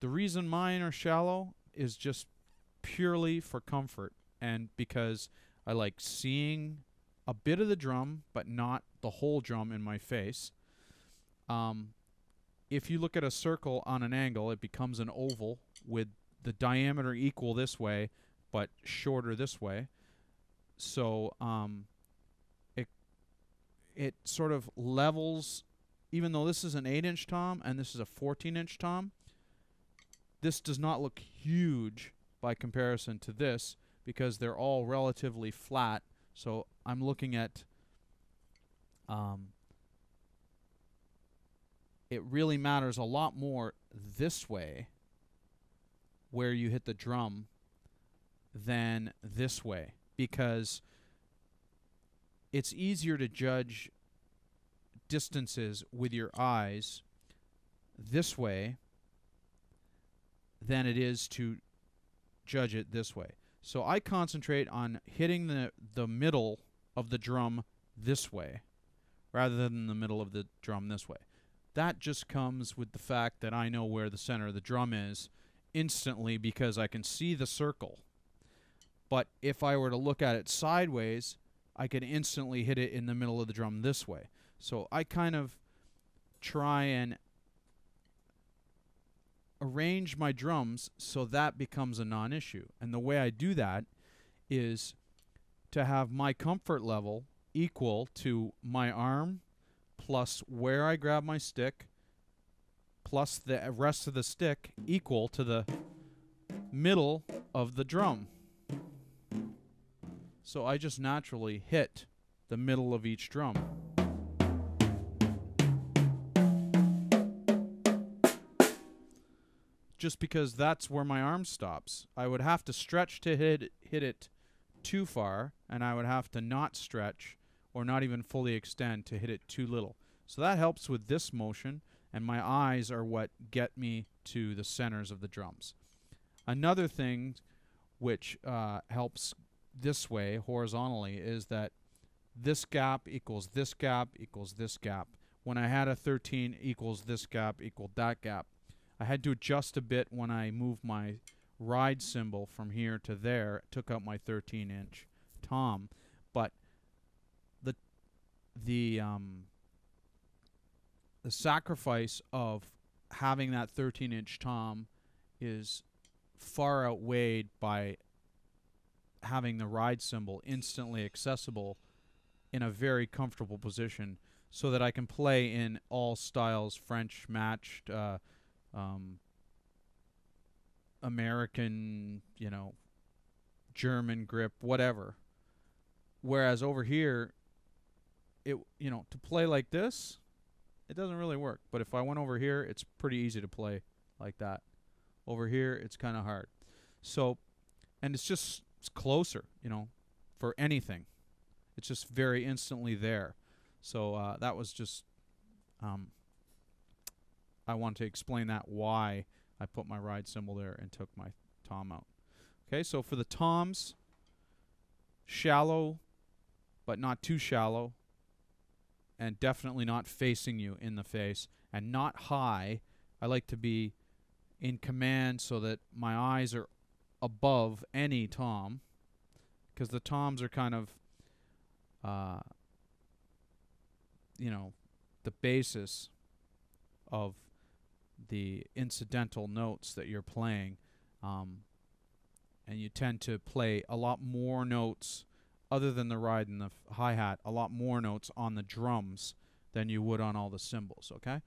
The reason mine are shallow is just purely for comfort and because I like seeing a bit of the drum but not the whole drum in my face. If you look at a circle on an angle, it becomes an oval with the diameter equal this way but shorter this way. So it sort of levels, even though this is an 8-inch tom and this is a 14-inch tom, this does not look huge by comparison to this because they're all relatively flat. So I'm looking at it really matters a lot more this way where you hit the drum than this way, because it's easier to judge distances with your eyes this way than it is to judge it this way. So I concentrate on hitting the middle of the drum this way rather than the middle of the drum this way. That just comes with the fact that I know where the center of the drum is instantly because I can see the circle. But if I were to look at it sideways, I could instantly hit it in the middle of the drum this way. So I kind of try and arrange my drums so that becomes a non-issue. And the way I do that is to have my comfort level equal to my arm plus where I grab my stick plus the rest of the stick equal to the middle of the drum. So I just naturally hit the middle of each drum. Just because that's where my arm stops. I would have to stretch to hit it too far, and I would have to not stretch or not even fully extend to hit it too little. So that helps with this motion, and my eyes are what get me to the centers of the drums. Another thing which helps this way horizontally is that this gap equals this gap equals this gap. When I had a 13 equals this gap equaled that gap. I had to adjust a bit when I moved my ride cymbal from here to there. It took out my 13-inch tom, but the sacrifice of having that 13-inch tom is far outweighed by having the ride cymbal instantly accessible in a very comfortable position so that I can play in all styles, French matched, American, German grip, whatever. Whereas over here, to play like this, it doesn't really work. But if I went over here, it's pretty easy to play like that. Over here, it's kind of hard. So, and it's closer, for anything. It's just very instantly there. So that was just, I wanted to explain that why I put my ride cymbal there and took my tom out. Okay, so for the toms, shallow, but not too shallow, and definitely not facing you in the face, and not high. I like to be in command so that my eyes are above any tom, because the toms are kind of, the basis of the incidental notes that you're playing, and you tend to play a lot more notes other than the ride and the hi-hat, a lot more notes on the drums than you would on all the cymbals, okay?